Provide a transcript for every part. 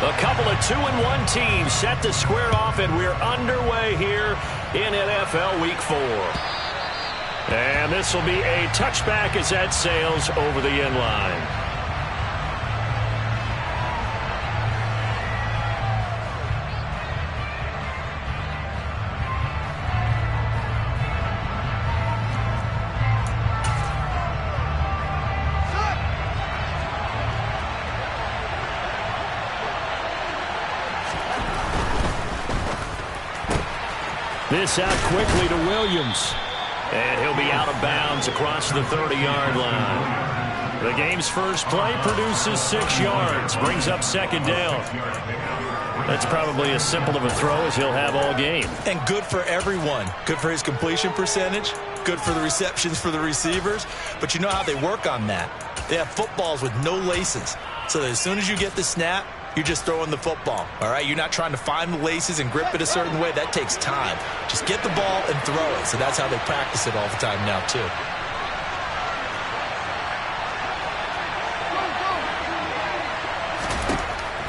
A couple of 2-1 teams set to square off, and we're underway here in NFL Week 4. And this will be a touchback as that sails over the end line. This out quickly to Williams. And he'll be out of bounds across the 30-yard line. The game's first play produces 6 yards. Brings up second down. That's probably as simple of a throw as he'll have all game. And good for everyone. Good for his completion percentage. Good for the receptions for the receivers. But you know how they work on that. They have footballs with no laces. So that as soon as you get the snap, you're just throwing the football, all right? You're not trying to find the laces and grip it a certain way. That takes time. Just get the ball and throw it. So that's how they practice it all the time now, too.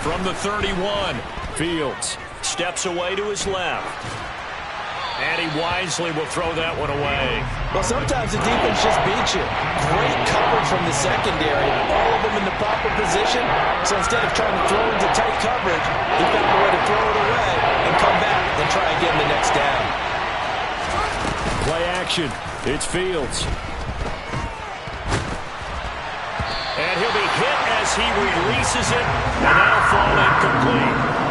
From the 31, Fields steps away to his left. And he wisely will throw that one away. Well, sometimes the defense just beats you. Great coverage from the secondary. All of them in the proper position. So instead of trying to throw into tight coverage, he found a way to throw it away and come back and try again the next down. Play action. It's Fields. And he'll be hit as he releases it. And that'll fall incomplete.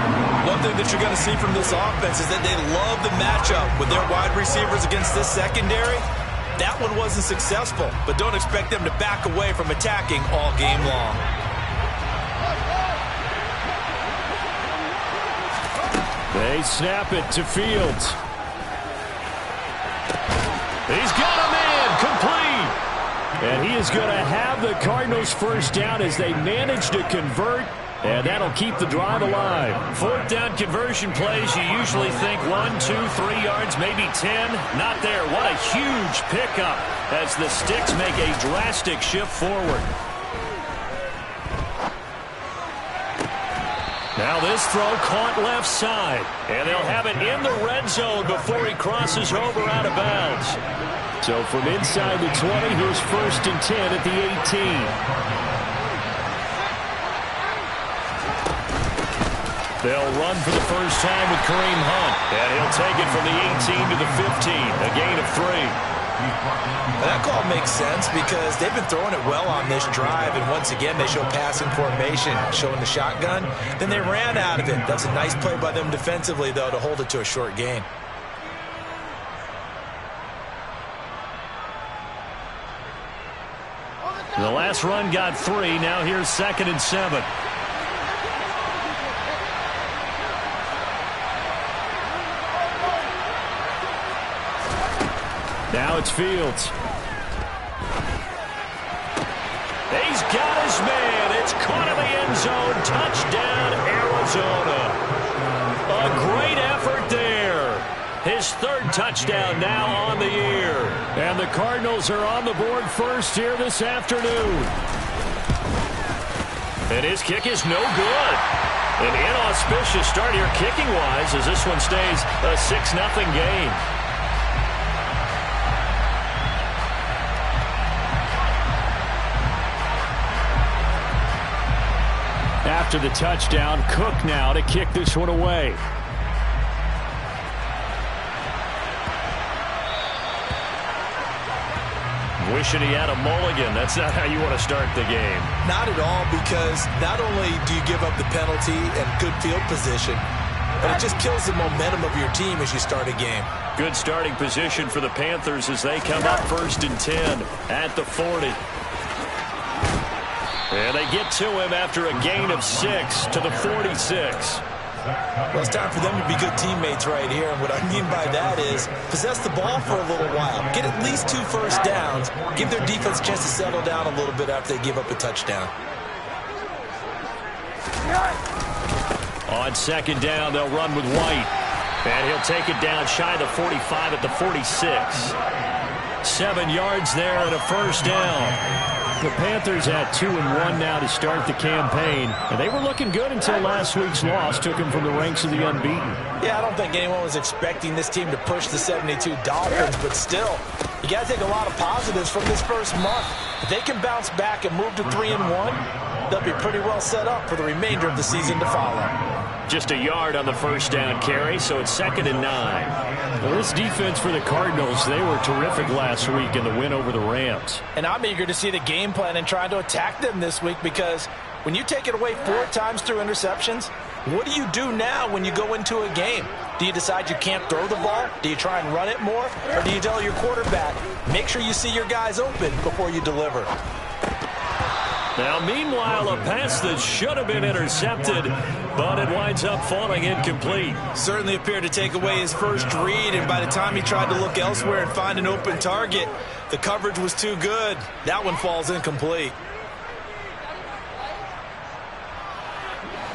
One thing that you're going to see from this offense is that they love the matchup with their wide receivers against this secondary. That one wasn't successful, but don't expect them to back away from attacking all game long. They snap it to Fields. He's got him in, complete. And he is going to have the Cardinals first down as they manage to convert. And that'll keep the drive alive. Fourth down conversion plays, you usually think 1, 2, 3 yards, maybe 10. Not there. What a huge pickup as the Sticks make a drastic shift forward. Now this throw caught left side. And they'll have it in the red zone before he crosses over out of bounds. So from inside the 20, here's 1st and 10 at the 18. They'll run for the first time with Kareem Hunt. And he'll take it from the 18 to the 15. A gain of 3. That call makes sense because they've been throwing it well on this drive. And once again, they show passing formation, showing the shotgun. Then they ran out of it. That's a nice play by them defensively, though, to hold it to a short gain. The last run got 3. Now here's 2nd and 7. Now it's Fields. He's got his man. It's caught in the end zone. Touchdown, Arizona. A great effort there. His 3rd touchdown now on the year. And the Cardinals are on the board first here this afternoon. And his kick is no good. An inauspicious start here kicking-wise as this one stays a 6-0 game. After the touchdown, Cook now to kick this one away. Wishing he had a mulligan. That's not how you want to start the game. Not at all, because not only do you give up the penalty and good field position, but it just kills the momentum of your team as you start a game. Good starting position for the Panthers as they come up 1st and 10 at the 40. And they get to him after a gain of 6 to the 46. Well, it's time for them to be good teammates right here. And what I mean by that is possess the ball for a little while. Get at least 2 first downs. Give their defense a chance to settle down a little bit after they give up a touchdown. On 2nd down, they'll run with White. And he'll take it down shy of the 45 at the 46. 7 yards there and a first down. The Panthers had 2-1 now to start the campaign, and they were looking good until last week's loss took them from the ranks of the unbeaten. Yeah, I don't think anyone was expecting this team to push the 72 Dolphins, but still, you got to take a lot of positives from this first month. If they can bounce back and move to 3-1, they'll be pretty well set up for the remainder of the season to follow. Just a yard on the first down carry, so it's 2nd and 9. Well, this defense for the Cardinals, they were terrific last week in the win over the Rams. And I'm eager to see the game plan and trying to attack them this week, because when you take it away 4 times through interceptions, what do you do now when you go into a game? Do you decide you can't throw the ball? Do you try and run it more? Or do you tell your quarterback, make sure you see your guys open before you deliver? Now, meanwhile, a pass that should have been intercepted, but it winds up falling incomplete. Certainly appeared to take away his first read, and by the time he tried to look elsewhere and find an open target, the coverage was too good. That one falls incomplete.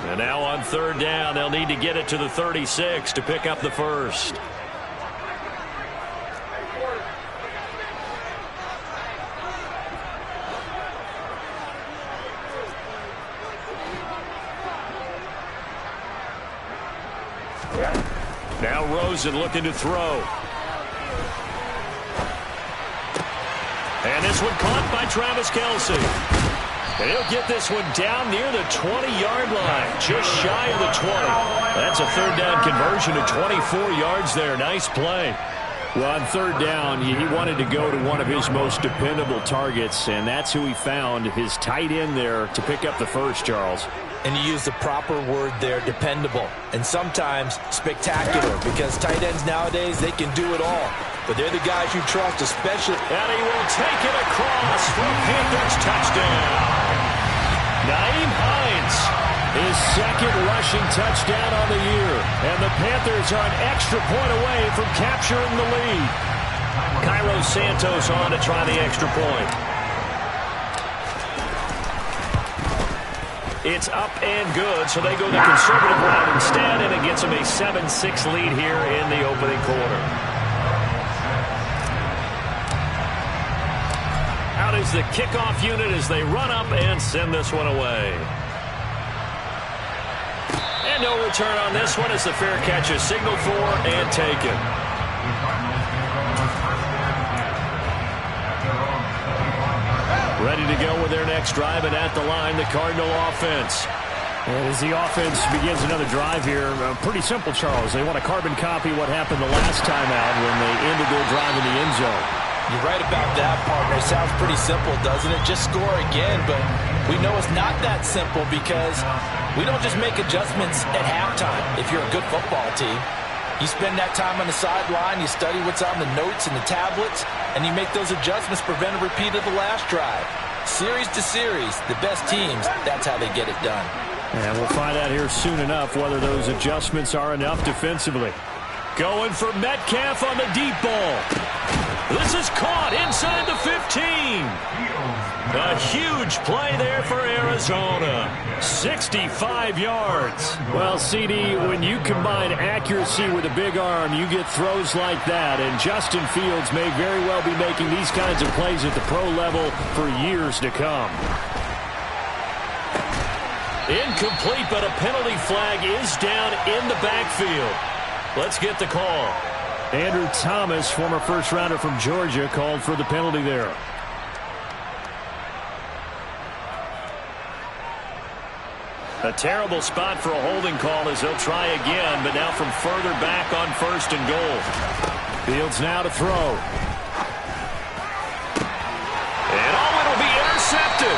And now on 3rd down, they'll need to get it to the 36 to pick up the first. Now Rosen looking to throw. And this one caught by Travis Kelce. And he'll get this one down near the 20-yard line, just shy of the 20. That's a 3rd down conversion of 24 yards there. Nice play. Well, on 3rd down, he wanted to go to one of his most dependable targets, and that's who he found, his tight end there, to pick up the first, Charles. And you use the proper word there, dependable, and sometimes spectacular, because tight ends nowadays, they can do it all. But they're the guys you trust, especially. And he will take it across for a Panthers touchdown. Nyheim Hines, his 2nd rushing touchdown on the year. And the Panthers are an extra point away from capturing the lead. Cairo Santos on to try the extra point. It's up and good, so they go the conservative route instead, and it gets them a 7-6 lead here in the opening quarter. Out is the kickoff unit as they run up and send this one away. And no return on this one as the fair catch is signaled for and taken. Ready to go with their next drive, and at the line, the Cardinal offense. And as the offense begins another drive here, pretty simple, Charles. They want to carbon copy what happened the last time out when they ended their drive in the end zone. You're right about that, partner. It sounds pretty simple, doesn't it? Just score again, but we know it's not that simple, because we don't just make adjustments at halftime if you're a good football team. You spend that time on the sideline, you study what's on the notes and the tablets, and you make those adjustments, prevent a repeat of the last drive. Series to series, the best teams, that's how they get it done. And we'll find out here soon enough whether those adjustments are enough defensively. Going for Metcalf on the deep ball. This is caught inside the 15. A huge play there for Arizona. 65 yards. Well, CD, when you combine accuracy with a big arm, you get throws like that. And Justin Fields may very well be making these kinds of plays at the pro level for years to come. Incomplete, but a penalty flag is down in the backfield. Let's get the call. Andrew Thomas, former first-rounder from Georgia, called for the penalty there. A terrible spot for a holding call as they'll try again, but now from further back on 1st and goal. Fields now to throw. And it'll be intercepted.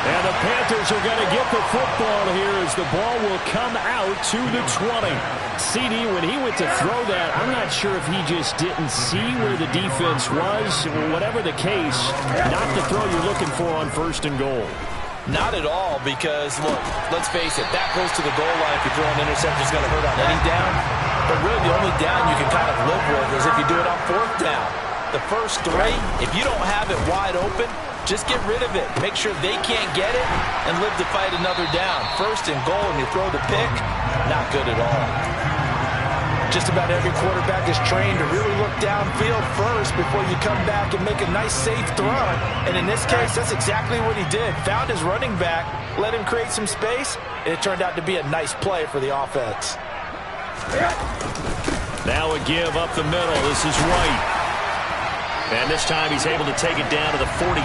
And the Panthers are going to get the football here as the ball will come out to the 20. CD, when he went to throw that, I'm not sure if he just didn't see where the defense was. Whatever the case, not the throw you're looking for on 1st and goal. Not at all, because, look, let's face it, that goes to the goal line. If you throw an interception, it's going to hurt on any down. But really, the only down you can kind of live with is if you do it on 4th down. The first 3, if you don't have it wide open, just get rid of it. Make sure they can't get it and live to fight another down. 1st and goal, and you throw the pick, not good at all. Just about every quarterback is trained to really look downfield first before you come back and make a nice, safe throw. And in this case, that's exactly what he did. Found his running back, let him create some space, and it turned out to be a nice play for the offense. Now a give up the middle. This is White. And this time he's able to take it down to the 42.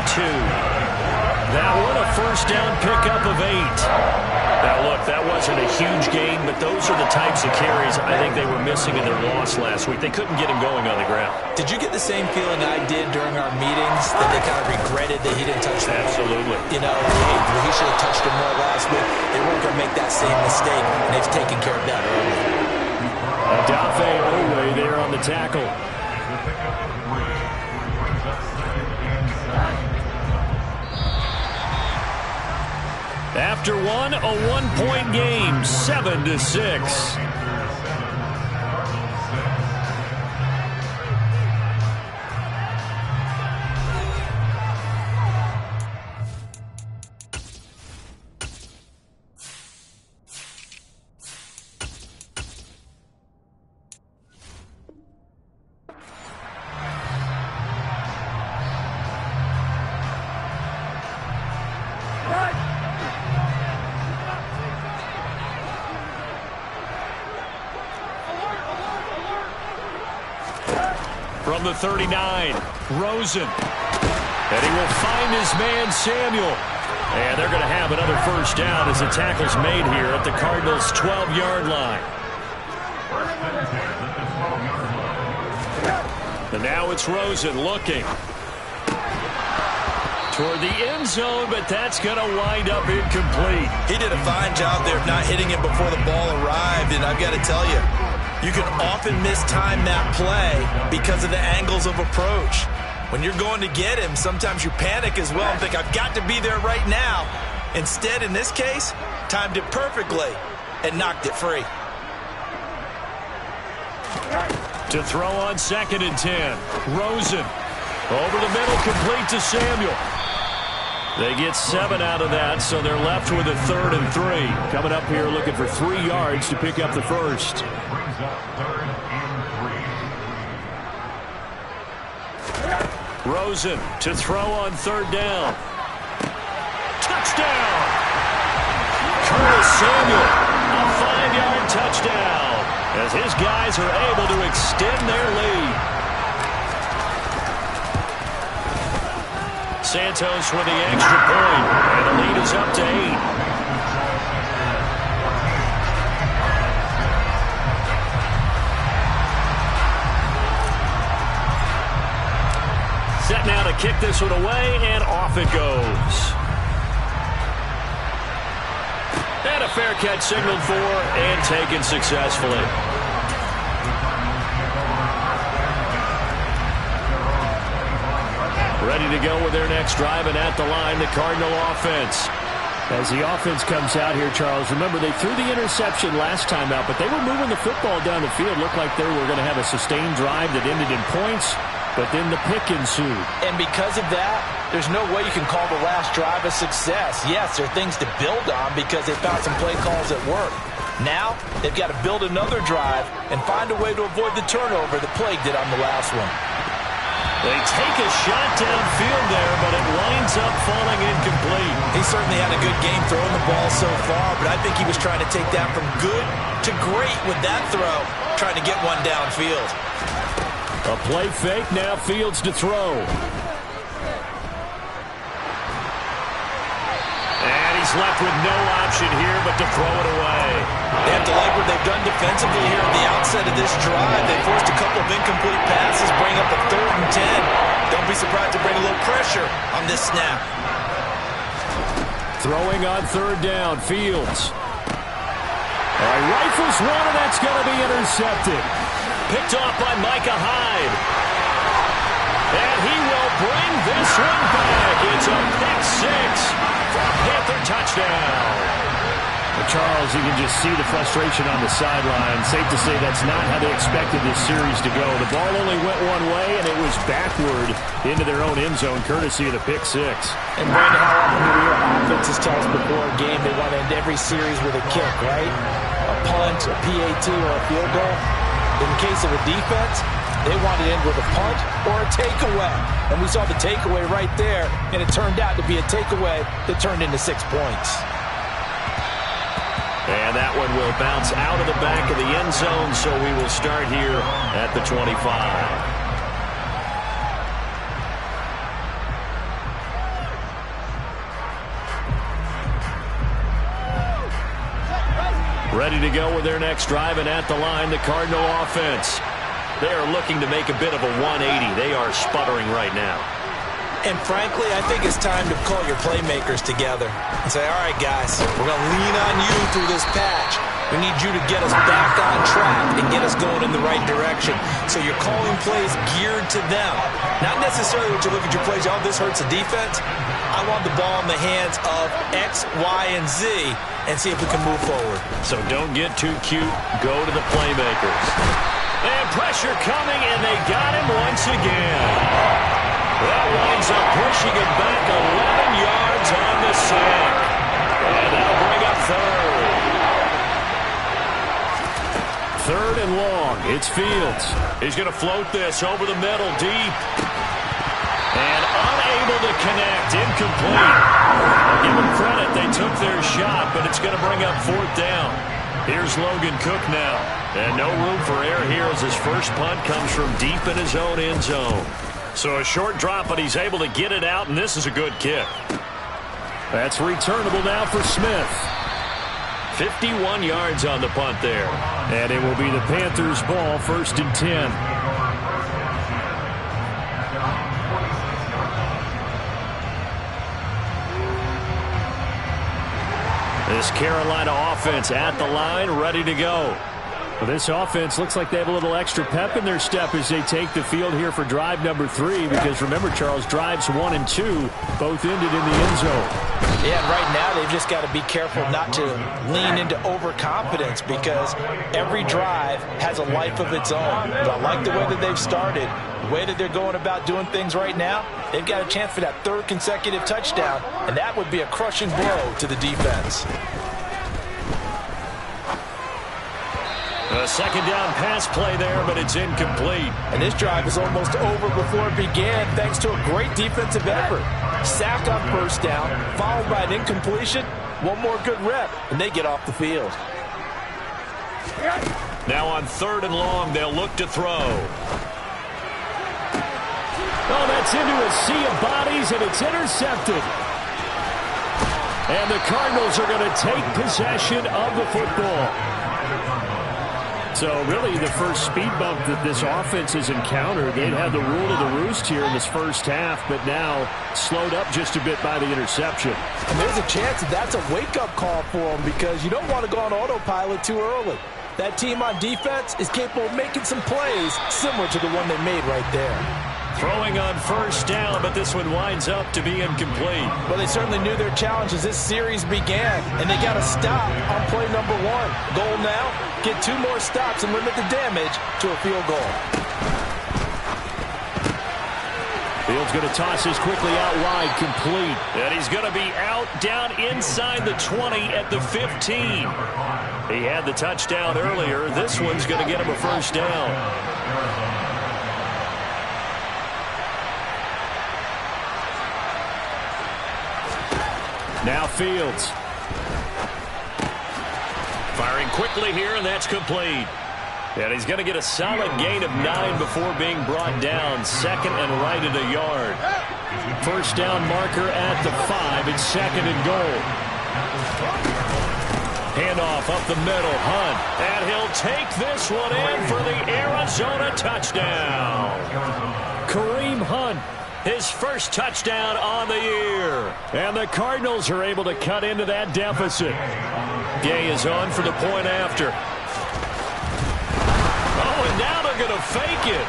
That one a first down pickup of 8. Now, look, that wasn't a huge gain, but those are the types of carries I think they were missing in their loss last week. They couldn't get him going on the ground. Did you get the same feeling I did during our meetings, that they kind of regretted that he didn't touch that? Absolutely. You know, he should have touched him more last week. They weren't going to make that same mistake, and they've taken care of that early. Adafe Owe there on the tackle. After one, a one-point game, 7-6. From the 39, Rosen. And he will find his man, Samuel. And they're going to have another first down as the tackle's made here at the Cardinals' 12-yard line. And now it's Rosen looking toward the end zone, but that's going to wind up incomplete. He did a fine job there of not hitting it before the ball arrived, and I've got to tell you, you can often mistime that play because of the angles of approach. When you're going to get him, sometimes you panic as well and think, I've got to be there right now. Instead, in this case, timed it perfectly and knocked it free. To throw on 2nd and 10. Rosen over the middle, complete to Samuel. They get 7 out of that, so they're left with a 3rd and 3. Coming up here looking for 3 yards to pick up the first. Rosen to throw on 3rd down. Touchdown! Curtis Samuel, a 5-yard touchdown as his guys are able to extend their lead. Santos with the extra point, and the lead is up to 8. Set now to kick this one away, and off it goes. And a fair catch signaled for and taken successfully. Ready to go with their next drive, and at the line, the Cardinal offense. As the offense comes out here, Charles, remember they threw the interception last time out, but they were moving the football down the field. Looked like they were going to have a sustained drive that ended in points, but then the pick ensued. And because of that, there's no way you can call the last drive a success. Yes, there are things to build on because they found some play calls that work. Now, they've got to build another drive and find a way to avoid the turnover that plagued it on the last one. They take a shot downfield there, but it winds up falling incomplete. He certainly had a good game throwing the ball so far, but I think he was trying to take that from good to great with that throw, trying to get one downfield. A play fake, now Fields to throw. And he's left with no option here but to throw it away. They have to like what they've done defensively here at the outset of this drive. They forced a couple of incomplete passes, bring up a 3rd and 10. Don't be surprised to bring a little pressure on this snap. Throwing on 3rd down, Fields. Rifles one, and that's going to be intercepted. Picked off by Micah Hyde. And he will bring this one back. It's a pick 6 for a Panther touchdown. Well, Charles, you can just see the frustration on the sideline. Safe to say that's not how they expected this series to go. The ball only went one way, and it was backward into their own end zone, courtesy of the pick 6. And Brandon, how often do your offenses tell us before a game they want to end every series with a kick, right? A punt, a PAT, or a field goal? In the case of a defense, they want it in with a punt or a takeaway. And we saw the takeaway right there, and it turned out to be a takeaway that turned into 6 points. And that one will bounce out of the back of the end zone, so we will start here at the 25. Ready to go with their next drive, and at the line, the Cardinal offense. They are looking to make a bit of a 180. They are sputtering right now. And frankly, I think it's time to call your playmakers together and say, all right, guys, we're going to lean on you through this patch. We need you to get us back on track and get us going in the right direction. So you're calling plays geared to them. Not necessarily what you look at your plays, oh, this hurts the defense. I want the ball in the hands of X, Y, and Z and see if we can move forward. So don't get too cute. Go to the playmakers. And pressure coming, and they got him once again. That winds up pushing him back 11 yards on the sack. And that'll bring up third. Third and long. It's Fields. He's going to float this over the middle, deep. And unable to connect. Incomplete. I'll give them credit. They took their shot, but it's going to bring up fourth down. Here's Logan Cook now. And no room for error here as his first punt comes from deep in his own end zone. So a short drop, but he's able to get it out, and this is a good kick. That's returnable now for Smith. 51 yards on the punt there. And it will be the Panthers' ball, 1st and 10. This Carolina offense at the line, ready to go. Well, this offense looks like they have a little extra pep in their step as they take the field here for drive number 3. Because remember, Charles, drives 1 and 2 both ended in the end zone. Yeah, and right now they've just got to be careful not to lean into overconfidence because every drive has a life of its own. But I like the way that they've started, the way that they're going about doing things right now. They've got a chance for that 3rd consecutive touchdown, and that would be a crushing blow to the defense. A second down pass play there, but it's incomplete. And this drive is almost over before it began thanks to a great defensive effort. Sack on 1st down, followed by an incompletion. One more good rep, and they get off the field. Now on 3rd and long, they'll look to throw. Oh, that's into a sea of bodies, and it's intercepted. And the Cardinals are going to take possession of the football. So really the first speed bump that this offense has encountered. They'd had the rule of the roost here in this first half, but now slowed up just a bit by the interception. And there's a chance that that's a wake-up call for them because you don't want to go on autopilot too early. That team on defense is capable of making some plays similar to the one they made right there. Throwing on 1st down, but this one winds up to be incomplete. Well, they certainly knew their challenge as this series began, and they got to stop on play number 1. Goal now, get 2 more stops and limit the damage to a field goal. Fields going to toss this quickly out wide, complete. And he's going to be out down inside the 20 at the 15. He had the touchdown earlier. This one's going to get him a 1st down. Now Fields. Firing quickly here, and that's complete. And he's going to get a solid gain of 9 before being brought down. 2nd and right at a yard. 1st down marker at the 5. It's 2nd and goal. Handoff up the middle. Hunt. And he'll take this one in for the Arizona touchdown. Kareem Hunt. His first touchdown on the year. And the Cardinals are able to cut into that deficit. Gay is on for the point after. Oh, and now they're going to fake it.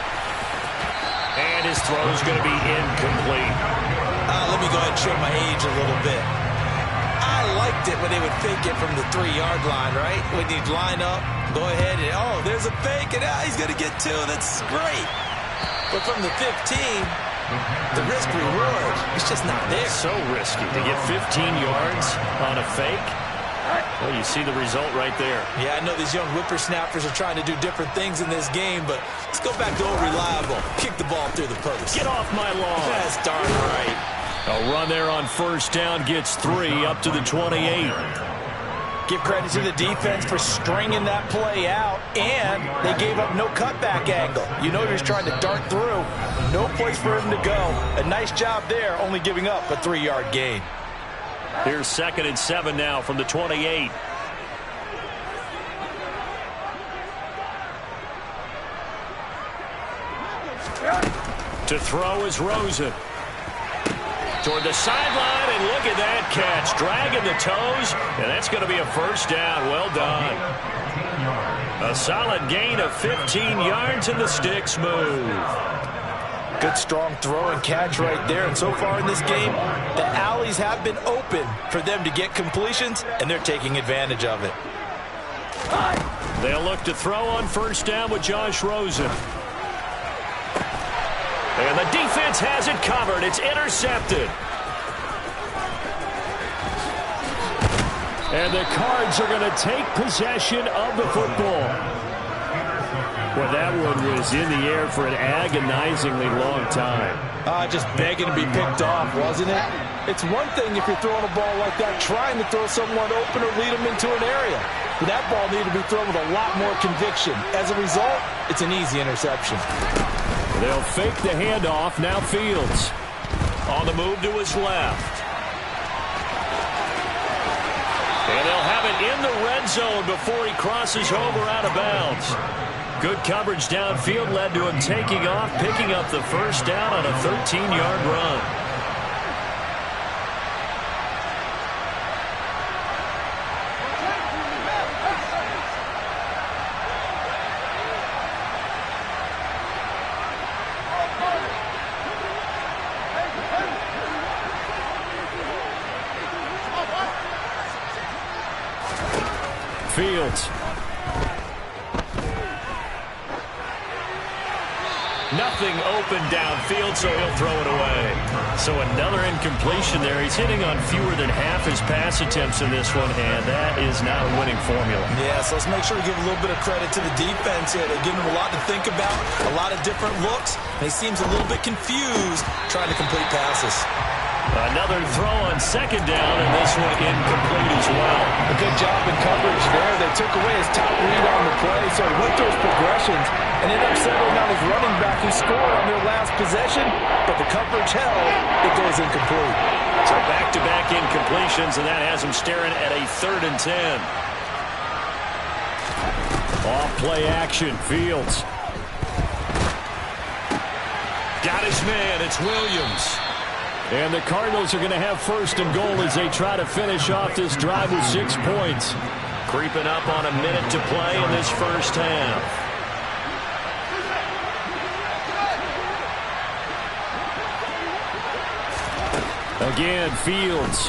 And his throw is going to be incomplete. Let me go ahead and show my age a little bit. I liked it when they would fake it from the 3-yard line, right? When you'd line up, go ahead and, oh, there's a fake, and he's going to get 2. That's great. But from the 15... the risk-reward is just not there. So risky to get 15 yards on a fake. Well, you see the result right there. Yeah, I know these young whippersnappers are trying to do different things in this game, but let's go back to old reliable. Kick the ball through the post. Get off my lawn. That's darn right. A run there on first down gets 3 up to the 28. Give credit to the defense for stringing that play out, and they gave up no cutback angle. You know you're just trying to dart through. No place for him to go. A nice job there, only giving up a 3-yard gain. Here's 2nd and 7 now from the 28. To throw is Rosen. Toward the sideline, and look at that catch. Dragging the toes, and that's going to be a first down. Well done. A solid gain of 15 yards, and the sticks move. Good, strong throw and catch right there. And so far in this game, the alleys have been open for them to get completions, and they're taking advantage of it. They'll look to throw on first down with Josh Rosen. And the defense has it covered. It's intercepted. And the Cards are going to take possession of the football. Well, that one was in the air for an agonizingly long time. Just begging to be picked off, wasn't it? It's one thing if you're throwing a ball like that, trying to throw someone open or lead them into an area. But that ball needed to be thrown with a lot more conviction. As a result, it's an easy interception. They'll fake the handoff. Now Fields on the move to his left. And they'll have it in the red zone before he crosses over out of bounds. Good coverage downfield led to him taking off, picking up the first down on a 13-yard run. Fields. Nothing open downfield, so he'll throw it away. So another incompletion there. He's hitting on fewer than half his pass attempts in this one, and that is not a winning formula. Yeah, so let's make sure we give a little bit of credit to the defense here. They're giving him a lot to think about, a lot of different looks, and he seems a little bit confused trying to complete passes. Another throw on second down, and this one incomplete as well. A good job in coverage there. They took away his top read on the play, so he went through his progressions and ended up settling on his running back who scored on their last possession, but the coverage held. It goes incomplete. So back-to-back incompletions, and that has him staring at a 3rd and 10. Off play action, Fields. Got his man, it's Williams. And the Cardinals are going to have 1st and goal as they try to finish off this drive with 6 points. Creeping up on a minute to play in this first half. Again, Fields.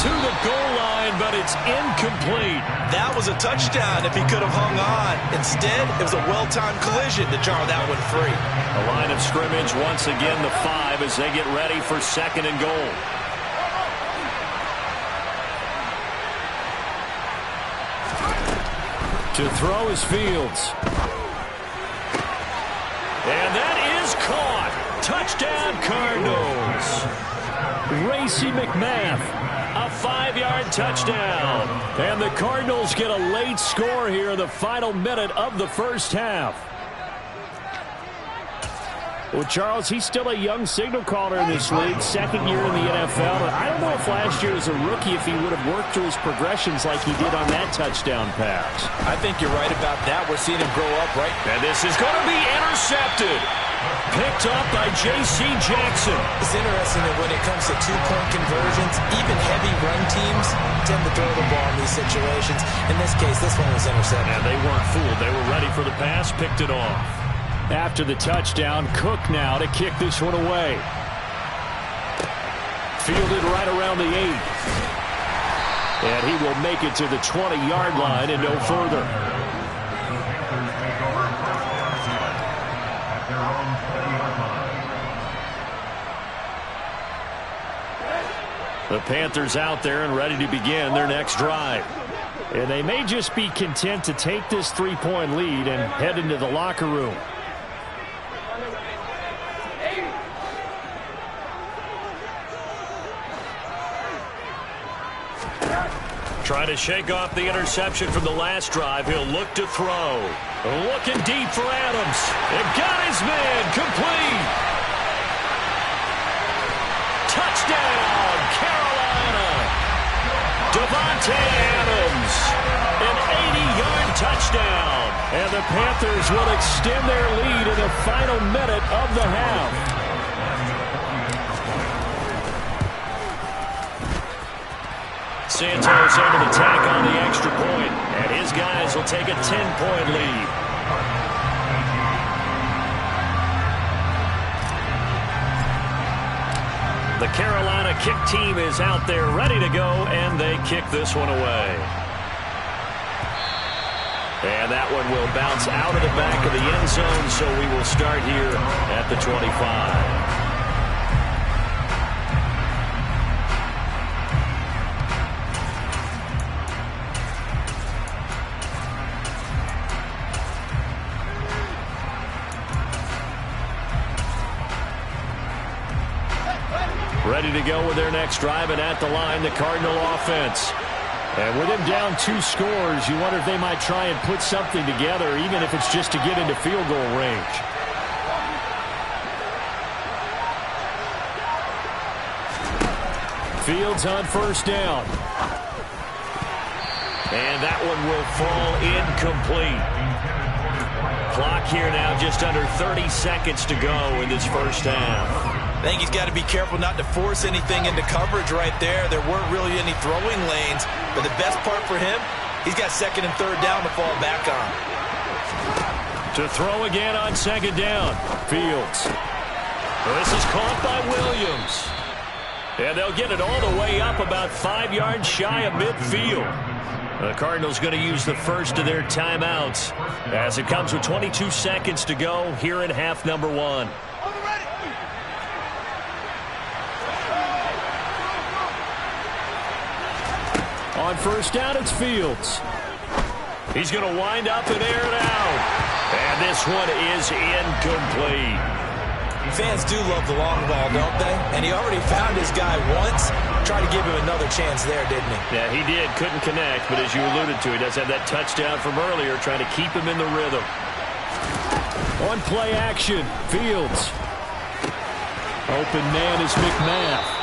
To the goal line, but it's incomplete. That was a touchdown if he could have hung on. Instead, it was a well-timed collision to jar that one free. A line of scrimmage, once again the 5 as they get ready for 2nd and goal. To throw is Fields. And that is caught. Touchdown, Cardinals. Racey McMath. A 5-yard touchdown. And the Cardinals get a late score here in the final minute of the first half. Well, Charles, he's still a young signal caller in this league, 2nd year in the NFL. And I don't know if last year as a rookie if he would have worked through his progressions like he did on that touchdown pass. I think you're right about that. We're seeing him grow up, right? And this is going to be intercepted. Picked up by J.C. Jackson. It's interesting that when it comes to two-point conversions, even heavy run teams tend to throw the ball in these situations. In this case, this one was intercepted. And they weren't fooled. They were ready for the pass, picked it off. After the touchdown, Cook now to kick this one away. Fielded right around the 8. And he will make it to the 20-yard line and no further. The Panthers out there and ready to begin their next drive. And they may just be content to take this 3-point lead and head into the locker room. Trying to shake off the interception from the last drive. He'll look to throw. Looking deep for Adams. It got his man. Complete. Touchdown, Carolina. Devontae Adams. An 80-yard touchdown. And the Panthers will extend their lead in the final minute of the half. Santos able to tack on the extra point, and his guys will take a 10-point lead. The Carolina kick team is out there ready to go, and they kick this one away. And that one will bounce out of the back of the end zone, so we will start here at the 25. Ready to go with their next drive, and at the line, the Cardinal offense. And with them down 2 scores, you wonder if they might try and put something together, even if it's just to get into field goal range. Fields on first down. And that one will fall incomplete. Clock here now, just under 30 seconds to go in this first half. I think he's got to be careful not to force anything into coverage right there. There weren't really any throwing lanes, but the best part for him, he's got second and third down to fall back on. To throw again on second down. Fields. This is caught by Williams. And they'll get it all the way up about 5 yards shy of midfield. The Cardinals going to use the first of their timeouts as it comes with 22 seconds to go here in half number 1. On first down, it's Fields. He's going to wind up and air it out. And this one is incomplete. Fans do love the long ball, don't they? And he already found his guy once. Tried to give him another chance there, didn't he? Yeah, he did. Couldn't connect, but as you alluded to, he does have that touchdown from earlier, trying to keep him in the rhythm. On play action, Fields. Open man is McMath.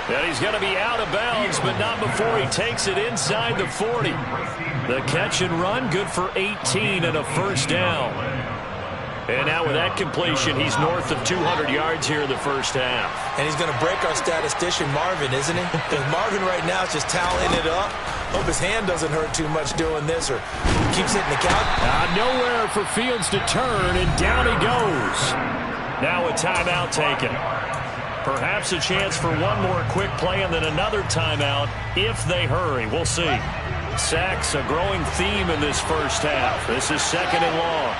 And he's going to be out of bounds, but not before he takes it inside the 40. The catch and run, good for 18 and a first down. And now with that completion, he's north of 200 yards here in the first half. And he's going to break our statistician Marvin, isn't he? Because Marvin right now is just toweling it up. Hope his hand doesn't hurt too much doing this or keeps hitting the count. Nowhere for Fields to turn, and down he goes. Now a timeout taken. Perhaps a chance for one more quick play and then another timeout if they hurry. We'll see. Sacks, a growing theme in this first half. This is second and long.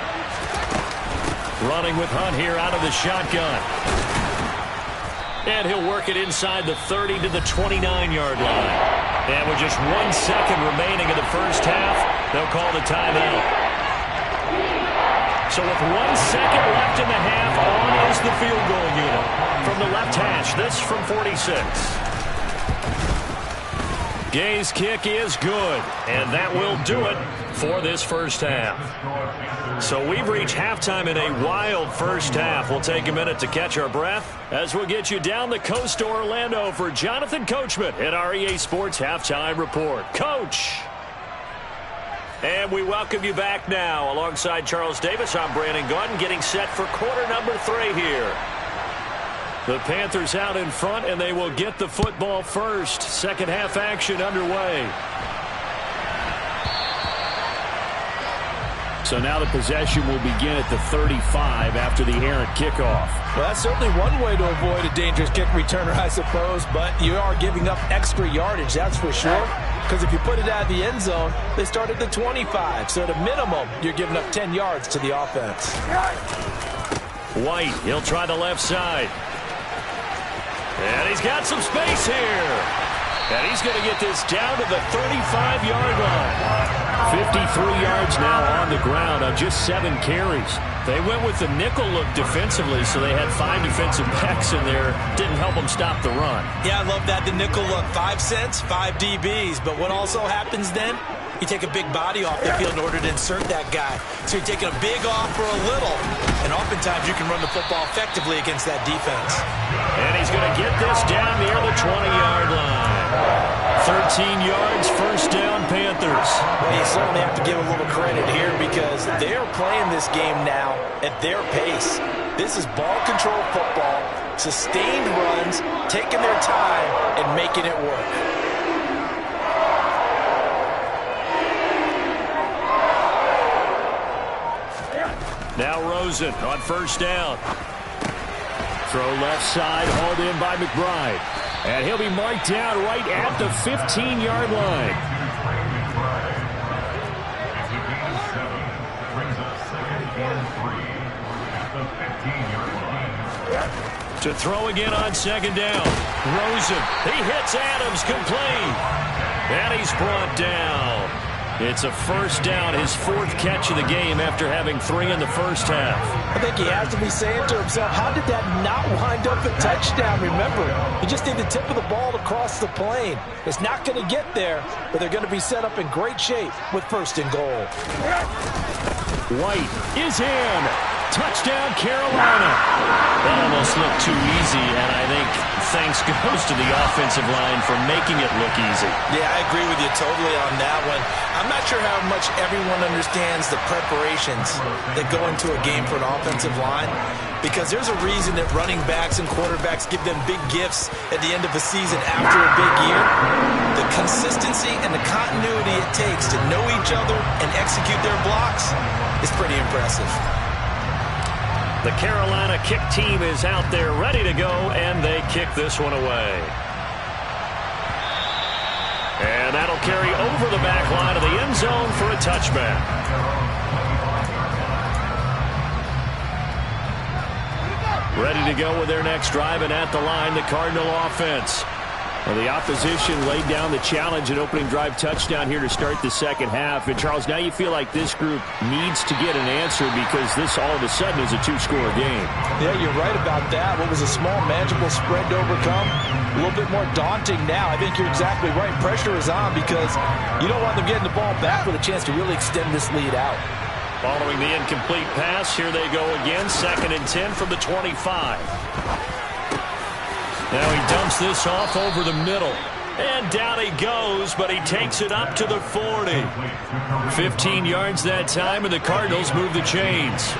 Running with Hunt here out of the shotgun. And he'll work it inside the 30 to the 29-yard line. And with just 1 second remaining in the first half, they'll call the timeout. So with 1 second left in the half, on is the field goal unit. From the left hash, this from 46. Gay's kick is good, and that will do it for this first half. So we've reached halftime in a wild first half. We'll take a minute to catch our breath as we'll get you down the coast to Orlando for Jonathan Coachman at our EA Sports Halftime Report. Coach! And we welcome you back now. Alongside Charles Davis, I'm Brandon Gaudin, getting set for quarter number 3 here. The Panthers out in front, and they will get the football first. Second half action underway. So now the possession will begin at the 35 after the errant kickoff. Well, that's certainly one way to avoid a dangerous kick returner, I suppose, but you are giving up extra yardage, that's for sure. Because if you put it out of the end zone, they start at the 25. So at a minimum, you're giving up 10 yards to the offense. White, he'll try the left side. And he's got some space here. And he's going to get this down to the 35-yard line. 53 yards now on the ground on just 7 carries. They went with the nickel look defensively, so they had 5 defensive backs in there. Didn't help them stop the run. Yeah, I love that, the nickel look. 5 cents, 5 DBs. But what also happens then? You take a big body off the field in order to insert that guy. So you're taking a big off for a little. And oftentimes you can run the football effectively against that defense. And he's going to get this down near the 20-yard line. 13 yards, first down, Panthers. Well, you certainly have to give a little credit here because they're playing this game now at their pace. This is ball control football, sustained runs, taking their time, and making it work. Now Rosen on first down. Throw left side, hauled in by McBride. And he'll be marked down right at the 15-yard line. To throw again on second down. Rosen, he hits Adams, complete. And he's brought down. It's a first down, his 4th catch of the game after having 3 in the first half. I think he has to be saying to himself, how did that not wind up a touchdown? Remember, you just need the tip of the ball to cross the plane. It's not going to get there, but they're going to be set up in great shape with 1st and goal. White is in. Touchdown, Carolina. That almost looked too easy, and I think thanks goes to the offensive line for making it look easy. Yeah, I agree with you totally on that one. I'm not sure how much everyone understands the preparations that go into a game for an offensive line, because there's a reason that running backs and quarterbacks give them big gifts at the end of a season after a big year. The consistency and the continuity it takes to know each other and execute their blocks is pretty impressive. The Carolina kick team is out there ready to go, and they kick this one away. And that'll carry over the back line of the end zone for a touchback. Ready to go with their next drive, and at the line, the Cardinal offense. Well, the opposition laid down the challenge and opening drive touchdown here to start the second half. And, Charles, now you feel like this group needs to get an answer because this all of a sudden is a 2-score game. Yeah, you're right about that. What was a small, manageable spread to overcome, a little bit more daunting now. I think you're exactly right. Pressure is on because you don't want them getting the ball back with a chance to really extend this lead out. Following the incomplete pass, here they go again. 2nd and 10 from the 25. Now he dumps this off over the middle. And down he goes, but he takes it up to the 40. 15 yards that time, and the Cardinals move the chains.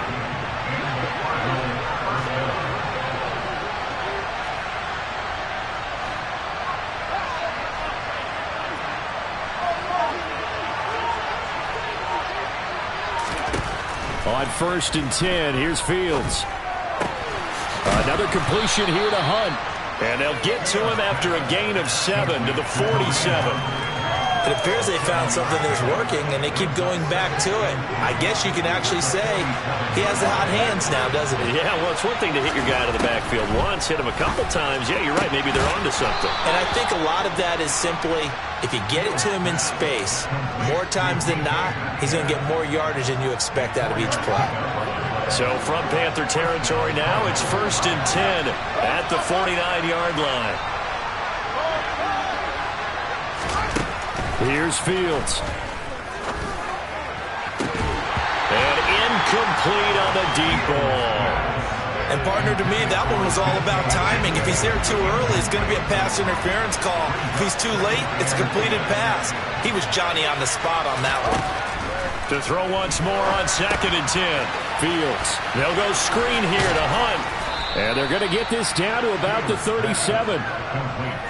On 1st and 10, here's Fields. Another completion here to Hunt. And they'll get to him after a gain of 7 to the 47. It appears they found something that's working, and they keep going back to it. I guess you can actually say he has the hot hands now, doesn't he? Yeah, well, it's one thing to hit your guy out of the backfield once, hit him a couple times. Yeah, you're right. Maybe they're onto something. And I think a lot of that is simply if you get it to him in space, more times than not, he's going to get more yardage than you expect out of each play. So from Panther territory now, it's 1st and 10 at the 49-yard line. Here's Fields. And incomplete on the deep ball. And partner, to me, that one was all about timing. If he's there too early, it's going to be a pass interference call. If he's too late, it's a completed pass. He was Johnny on the spot on that one. To throw once more on 2nd and 10. Fields. They'll go screen here to Hunt. And they're going to get this down to about the 37.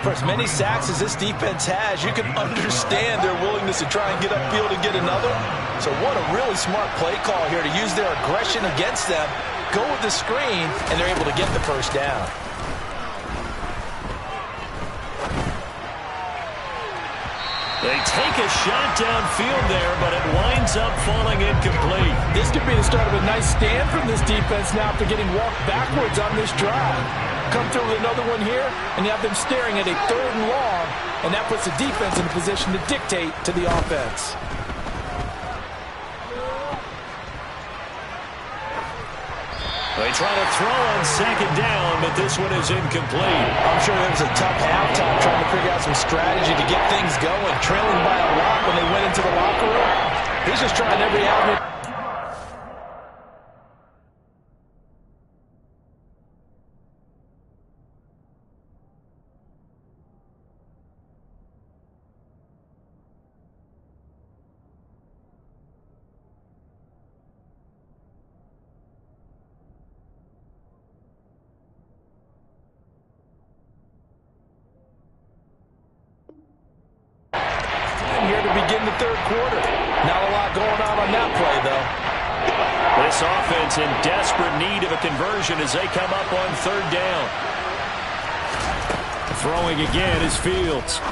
For as many sacks as this defense has, you can understand their willingness to try and get upfield and get another. So what a really smart play call here to use their aggression against them, go with the screen, and they're able to get the first down. They take a shot downfield there, but it winds up falling incomplete. This could be the start of a nice stand from this defense now after getting walked backwards on this drive. Come through with another one here, and you have them staring at a 3rd and long and that puts the defense in a position to dictate to the offense. They try to throw on second down, but this one is incomplete. I'm sure it was a tough halftime trying to figure out some strategy to get things going, trailing by a lot when they went into the locker room. He's just trying every avenue. Here to begin the third quarter. Not a lot going on that play, though. This offense in desperate need of a conversion as they come up on third down. Throwing again is Fields.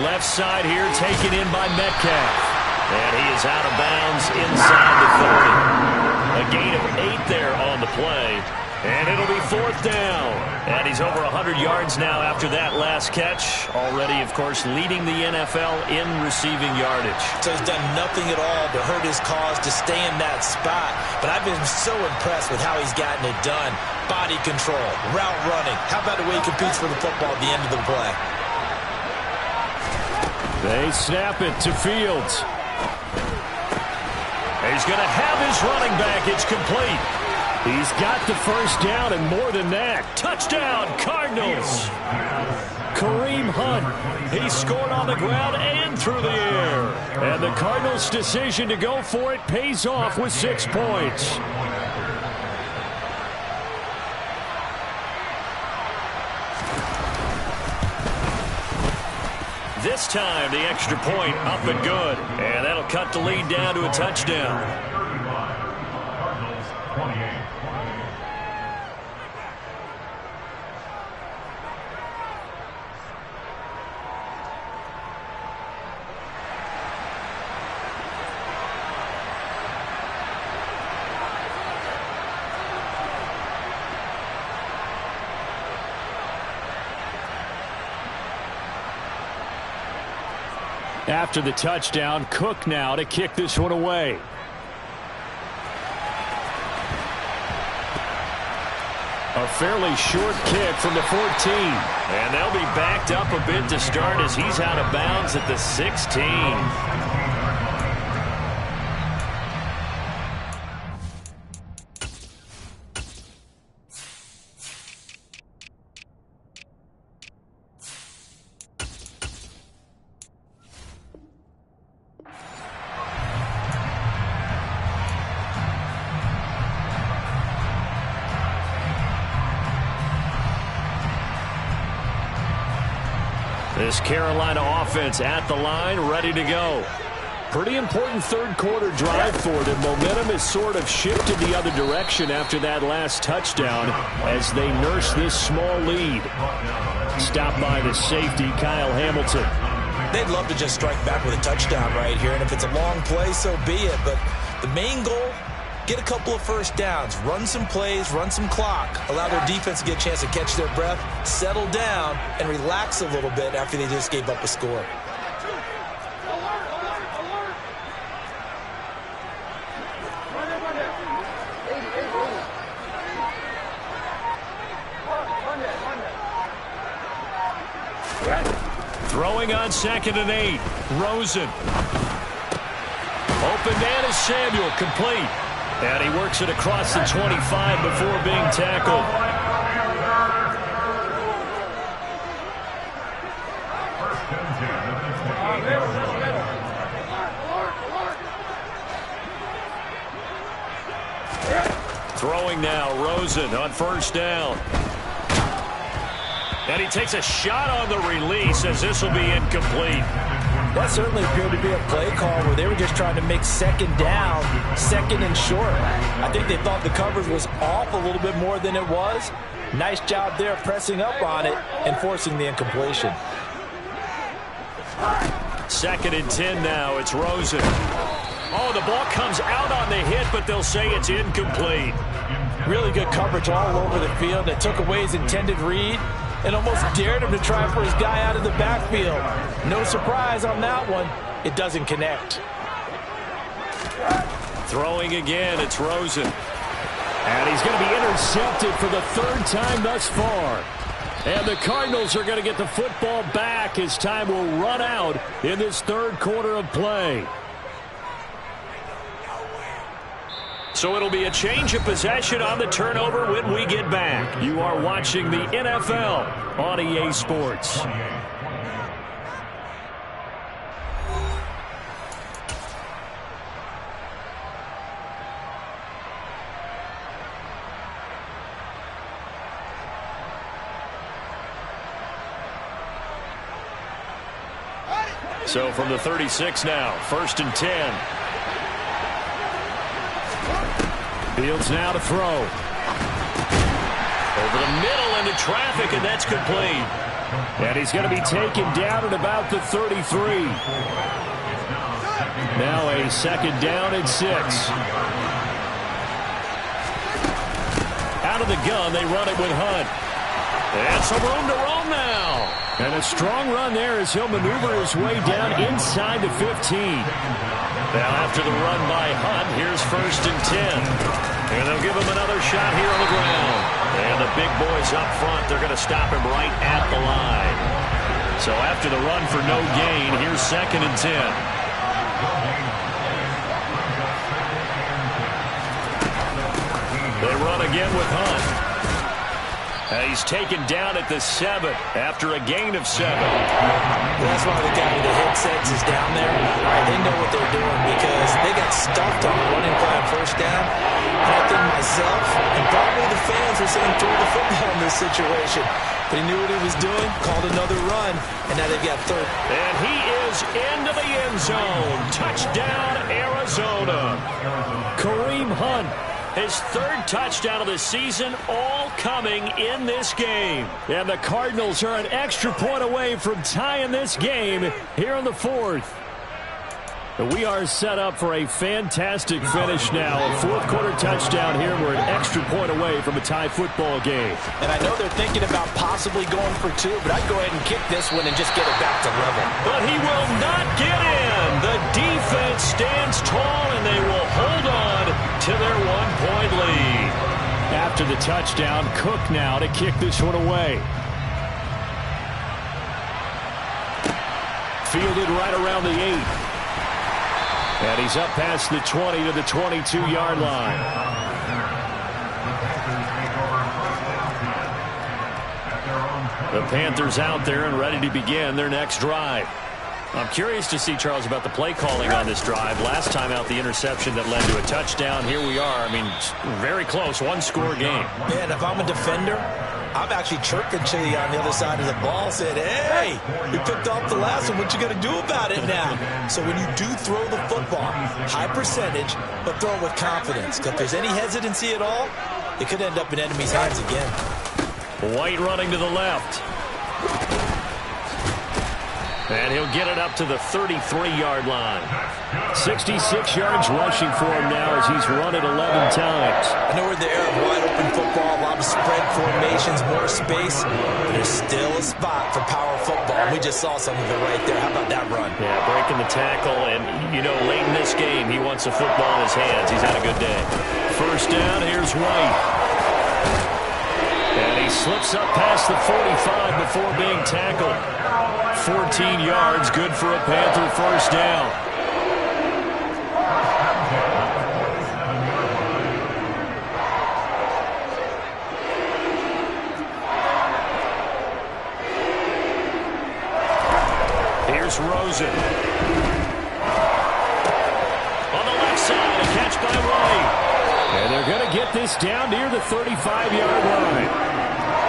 Left side here taken in by Metcalf. And he is out of bounds inside the 30. A gain of 8 there on the play. And it'll be fourth down. And he's over 100 yards now after that last catch. Already, of course, leading the NFL in receiving yardage. So he's done nothing at all to hurt his cause to stay in that spot. But I've been so impressed with how he's gotten it done. Body control, route running. How about the way he competes for the football at the end of the play? They snap it to Fields. He's going to have his running back. It's complete. He's got the first down and more than that. Touchdown, Cardinals. Kareem Hunt. He scored on the ground and through the air. And the Cardinals' decision to go for it pays off with 6 points. This time, the extra point up and good. And that'll cut the lead down to a touchdown. After the touchdown, Cook now to kick this one away. A fairly short kick from the 14. And they'll be backed up a bit to start as he's out of bounds at the 16. This Carolina offense at the line, ready to go. Pretty important third quarter drive for them. Momentum has sort of shifted the other direction after that last touchdown as they nurse this small lead. Stopped by the safety, Kyle Hamilton. They'd love to just strike back with a touchdown right here, and if it's a long play, so be it. But the main goal, get a couple of first downs, run some plays, run some clock, allow their defense to get a chance to catch their breath, settle down, and relax a little bit after they just gave up a score. Throwing on 2nd and 8. Rosen. Open man is Samuel, complete. And he works it across the 25 before being tackled. Throwing now, Rosen on first down. And he takes a shot on the release as this will be incomplete. That certainly appeared to be a play call where they were just trying to make second down, second and short. I think they thought the coverage was off a little bit more than it was. Nice job there pressing up on it and forcing the incompletion. 2nd and 10 now. It's Rosen. Oh, the ball comes out on the hit, but they'll say it's incomplete. Really good coverage all over the field. It took away his intended read. and almost dared him to try for his guy out of the backfield. No surprise on that one. It doesn't connect. Throwing again, it's Rosen. And he's going to be intercepted for the third time thus far. And the Cardinals are going to get the football back as time will run out in this third quarter of play. So it'll be a change of possession on the turnover when we get back. You are watching the NFL on EA Sports. So from the 36 now, 1st and 10. Fields now to throw. Over the middle into traffic, and that's complete. And he's going to be taken down at about the 33. Now a 2nd down and 6. Out of the gun, they run it with Hunt. And some room to roam now. And a strong run there as he'll maneuver his way down inside the 15. Now after the run by Hunt, here's 1st and 10. And they'll give him another shot here on the ground. And the big boys up front, they're going to stop him right at the line. So after the run for no gain, here's 2nd and 10. They run again with Hunt. He's taken down at the 7 after a gain of 7. That's why the guy with the headsets is down there. All right, they know what they're doing because they got stuffed on the running play on 1st down. And I think myself and probably the fans were saying throw the football in this situation. But he knew what he was doing, called another run, and now they've got 3rd. And he is into the end zone. Touchdown, Arizona. Kareem Hunt. His 3rd touchdown of the season, all coming in this game. And the Cardinals are an extra point away from tying this game here in the 4th. We are set up for a fantastic finish now. A 4th quarter touchdown here. We're an extra point away from a tie football game. And I know they're thinking about possibly going for 2, but I'd go ahead and kick this one and just get it back to level. But he will not get in. The defense stands tall, and they will hold on to their 1-point lead. After the touchdown, Cook now to kick this one away. Fielded right around the 8. And he's up past the 20 to the 22-yard line. The Panthers out there and ready to begin their next drive. I'm curious to see, Charles, about the play calling on this drive. Last time out, the interception that led to a touchdown. Here we are. I mean, very close, 1-score game. Man, if I'm a defender, I'm actually chirping to you on the other side of the ball, saying, hey, you picked off the last one. What you going to do about it now? So when you do throw the football, high percentage, but throw it with confidence. If there's any hesitancy at all, it could end up in enemy's hands again. White running to the left. And he'll get it up to the 33-yard line. 66 yards rushing for him now as he's run it 11 times. I know we're in the era of wide-open football, a lot of spread formations, more space, but there's still a spot for power football. We just saw some of it right there. How about that run? Yeah, breaking the tackle, and, you know, late in this game, he wants the football in his hands. He's had a good day. 1st down, here's White. And he slips up past the 45 before being tackled. 14 yards, good for a Panther 1st down. Here's Rosen. On the left side, a catch by White. And they're going to get this down near the 35-yard line.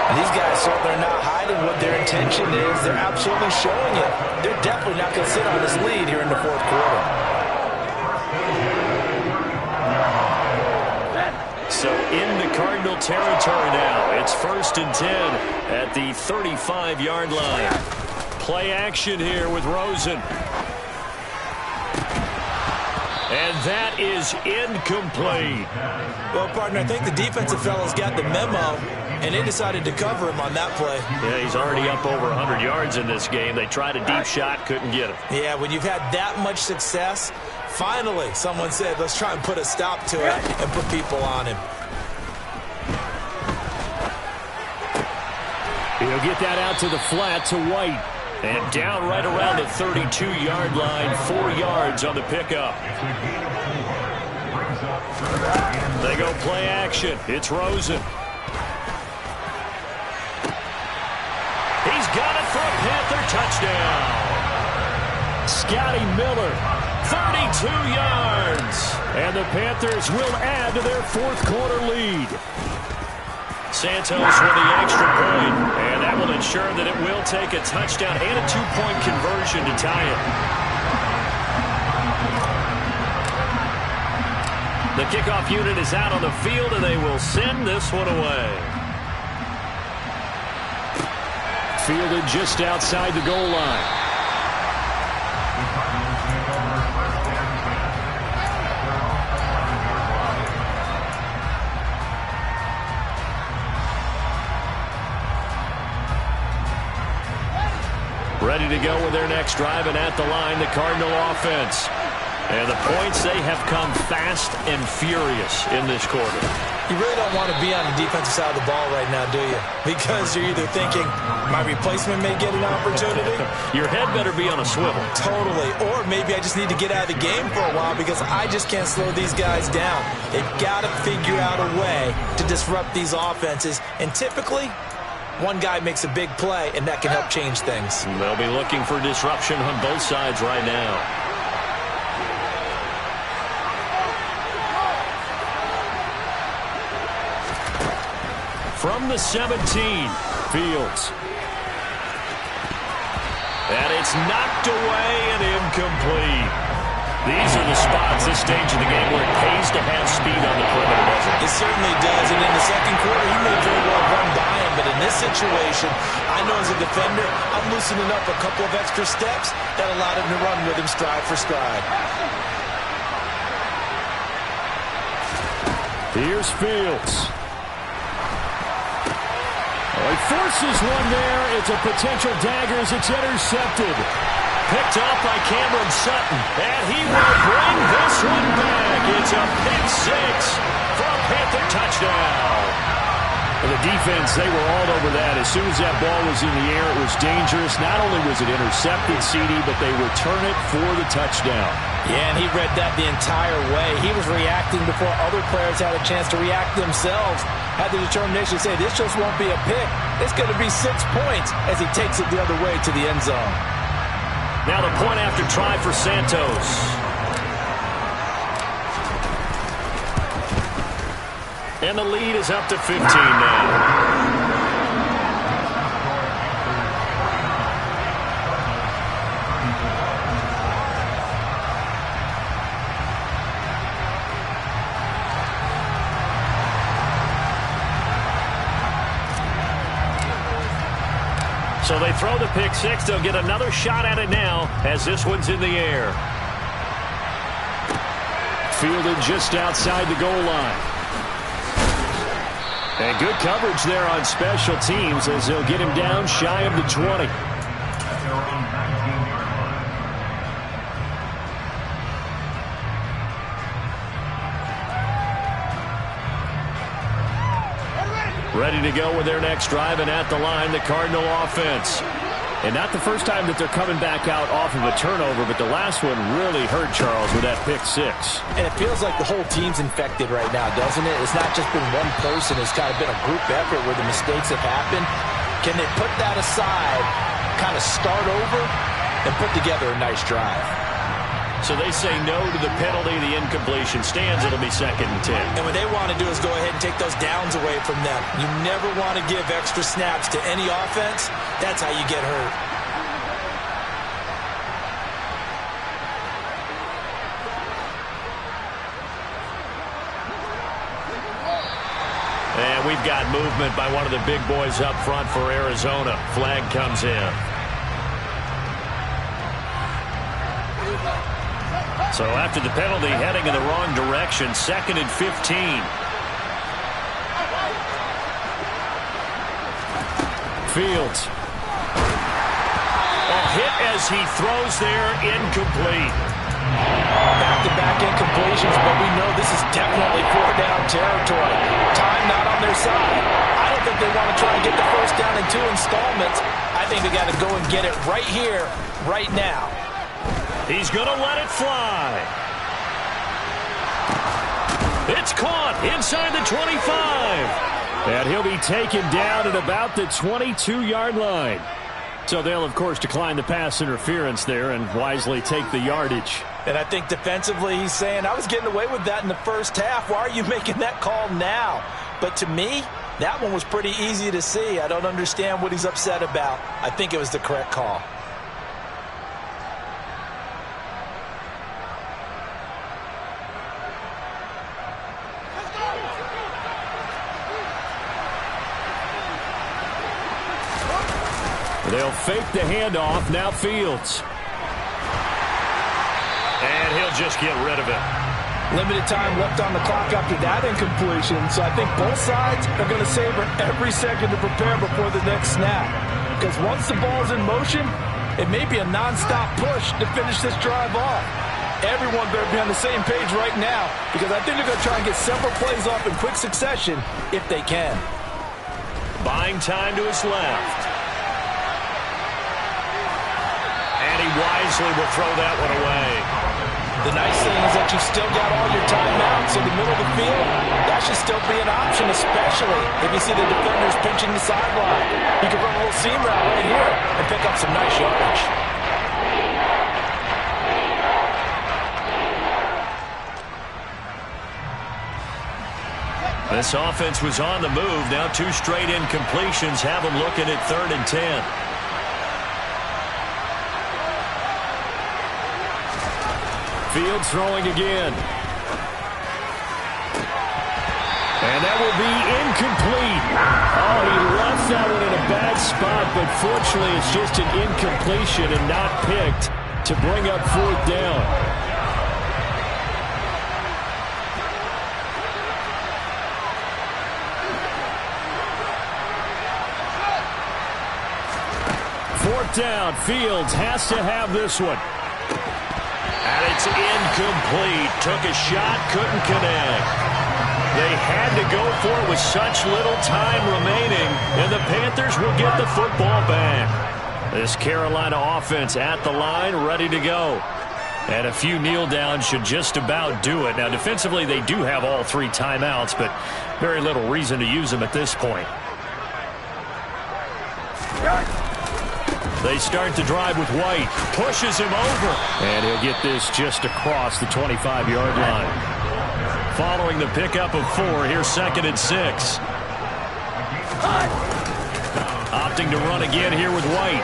And these guys certainly are not hiding what their intention is. They're absolutely showing it. They're definitely not going to sit on this lead here in the 4th quarter. So into Cardinal territory now. It's 1st and 10 at the 35-yard line. Play action here with Rosen. And that is incomplete. Well, partner, I think the defensive fellas got the memo. and they decided to cover him on that play. Yeah, he's already up over 100 yards in this game. They tried a deep shot, couldn't get him. Yeah, when you've had that much success, finally someone said, let's try and put a stop to it and put people on him. He'll get that out to the flat to White. And down right around the 32-yard line, 4 yards on the pickup. They go play action. It's Rosen. He's got it for a Panther touchdown. Scotty Miller, 32 yards. And the Panthers will add to their fourth-quarter lead. Santos with the extra point, and that will ensure that it will take a touchdown and a two-point conversion to tie it. The kickoff unit is out on the field, and they will send this one away. Fielded just outside the goal line. Ready to go with their next drive, and at the line, the Cardinal offense. And the points, they have come fast and furious in this quarter. You really don't want to be on the defensive side of the ball right now, do you? Because you're either thinking, my replacement may get an opportunity. Your head better be on a swivel. Totally. Or maybe I just need to get out of the game for a while because I just can't slow these guys down. They've got to figure out a way to disrupt these offenses. And typically, one guy makes a big play, and that can help change things. They'll be looking for disruption on both sides right now. From the 17, Fields. And it's knocked away and incomplete. These are the spots this stage of the game where it pays to have speed on the perimeter, doesn't it? It certainly does, and in the second quarter, he may very well run by him, but in this situation, I know as a defender, I'm loosening up a couple of extra steps that allowed him to run with him stride for stride. Here's Fields. He forces one there. It's a potential dagger as it's intercepted. Picked off by Cameron Sutton. And he will bring this one back. It's a pick six for a Panther touchdown. And the defense, they were all over that. As soon as that ball was in the air, it was dangerous. Not only was it intercepted, CD, but they return it for the touchdown. Yeah, and he read that the entire way. He was reacting before other players had a chance to react themselves. Had the determination to say, this just won't be a pick. It's going to be 6 points as he takes it the other way to the end zone. Now the point after try for Santos. And the lead is up to 15 now. So they throw the pick six. They'll get another shot at it now as this one's in the air. Fielded just outside the goal line. And good coverage there on special teams as they'll get him down shy of the 20. Ready to go with their next drive, and at the line, the Cardinal offense. And not the first time that they're coming back out off of a turnover, but the last one really hurt Charles with that pick six. And it feels like the whole team's infected right now, doesn't it? It's not just been one person. It's kind of been a group effort where the mistakes have happened. Can they put that aside, kind of start over, and put together a nice drive? So they say no to the penalty. The incompletion stands. It'll be 2nd and 10. And what they want to do is go ahead and take those downs away from them. You never want to give extra snaps to any offense. That's how you get hurt. And we've got movement by one of the big boys up front for Arizona. Flag comes in. So after the penalty, heading in the wrong direction, 2nd and 15. Fields. A hit as he throws there, incomplete. Back-to-back incompletions, but we know this is definitely fourth-down territory. Time not on their side. I don't think they want to try and get the first down in 2 installments. I think they got to go and get it right here, right now. He's going to let it fly. It's caught inside the 25. And he'll be taken down at about the 22-yard line. So they'll, of course, decline the pass interference there and wisely take the yardage. And I think defensively he's saying, I was getting away with that in the first half. Why are you making that call now? But to me, that one was pretty easy to see. I don't understand what he's upset about. I think it was the correct call. They'll fake the handoff. Now Fields. And he'll just get rid of it. Limited time left on the clock after that incompletion, so I think both sides are going to savor every second to prepare before the next snap. Because once the ball's in motion, it may be a nonstop push to finish this drive off. Everyone better be on the same page right now, because I think they're going to try and get several plays off in quick succession if they can. Buying time to his left. And he wisely will throw that one away. The nice thing is that you've still got all your timeouts in the middle of the field. That should still be an option, especially if you see the defenders pinching the sideline. You can run a little seam route right here and pick up some nice yardage. This offense was on the move. Now 2 straight incompletions have them looking at 3rd and 10. Fields throwing again. And that will be incomplete. Oh, he left that one in a bad spot, but fortunately it's just an incompletion and not picked to bring up 4th down. Fourth down, Fields has to have this one. And it's incomplete. Took a shot, couldn't connect. They had to go for it with such little time remaining, and the Panthers will get the football back. This Carolina offense at the line, ready to go. And a few kneel downs should just about do it. Now, defensively, they do have all 3 timeouts, but very little reason to use them at this point. They start the drive with White. Pushes him over. And he'll get this just across the 25-yard line. Following the pickup of 4, here's 2nd and 6. Opting to run again here with White.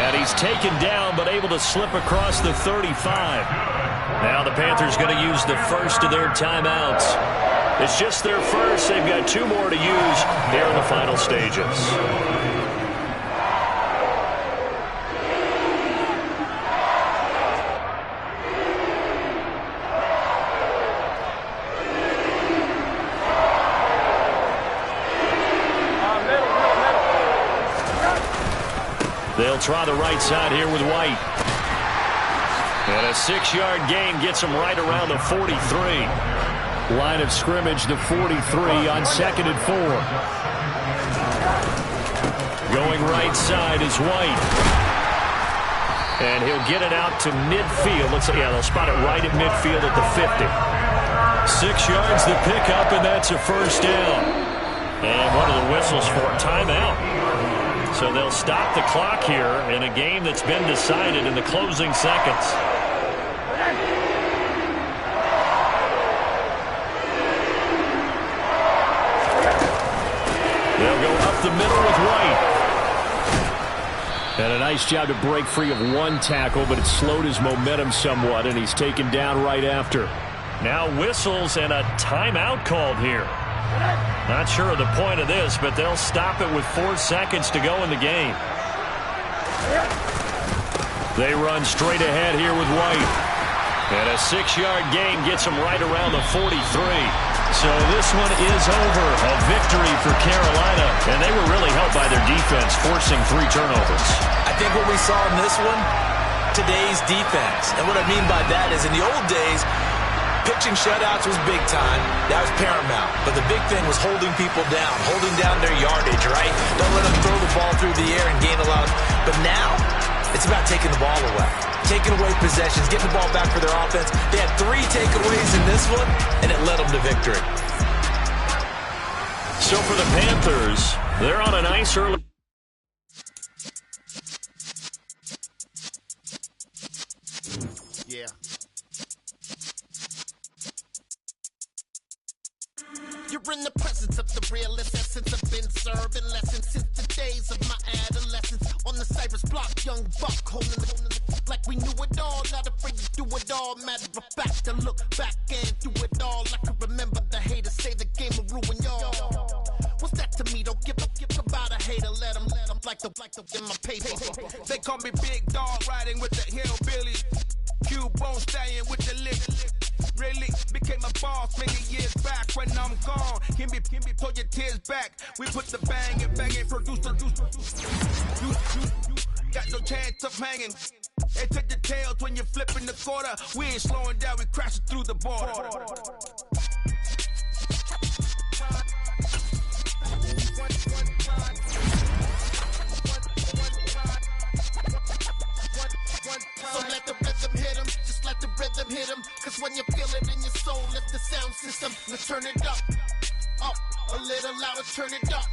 And he's taken down but able to slip across the 35. Now the Panthers going to use the first of their timeouts. It's just their first. They've got 2 more to use here in the final stages. They'll try the right side here with White. And a 6-yard gain gets them right around the 43. Line of scrimmage, the 43 on 2nd and 4. Going right side is White. And he'll get it out to midfield. They'll spot it right at midfield at the 50. 6 yards the pickup, and that's a first down. And one of the whistles for a timeout. So they'll stop the clock here in a game that's been decided in the closing seconds. They'll go up the middle with White. And a nice job to break free of 1 tackle, but it slowed his momentum somewhat, and he's taken down right after. Now whistles and a timeout called here. Not sure of the point of this, but they'll stop it with 4 seconds to go in the game. They run straight ahead here with White. And a 6-yard gain gets them right around the 43. So this one is over. A victory for Carolina, and they were really helped by their defense, forcing 3 turnovers. I think what we saw in this one, today's defense. And what I mean by that is in the old days, pitching shutouts was big time. That was paramount. But the big thing was holding people down, holding down their yardage, right? Don't let them throw the ball through the air and gain a lot. But now, it's about taking the ball away. Taking away possessions, getting the ball back for their offense. They had 3 takeaways in this one, and it led them to victory. So for the Panthers, they're on a nice early... Yeah. You're in the presence of the realest essence. I've been serving lessons since the days of my adolescence. On the Cypress block, young buck holding the like we knew it all. Not afraid to do it all. Matter of fact, to look back and do it all. I can remember the haters say the game will ruin y'all. What's that to me? Don't give about a hater. Let them like the in my paper. They call me Big Dog, riding with the hillbillies. Q-Bone staying with the lick. Really became a boss many years back. When I'm gone, can be pull your tears back. We put the bang and producer. You got no chance of hanging. They take the tails when you're flipping the quarter. We ain't slowing down, we crashing through the border. So let the rhythm hit him, just let the rhythm hit him. Cause when you feel it in your soul, lift the sound system. Let's turn it up, a little louder, turn it up.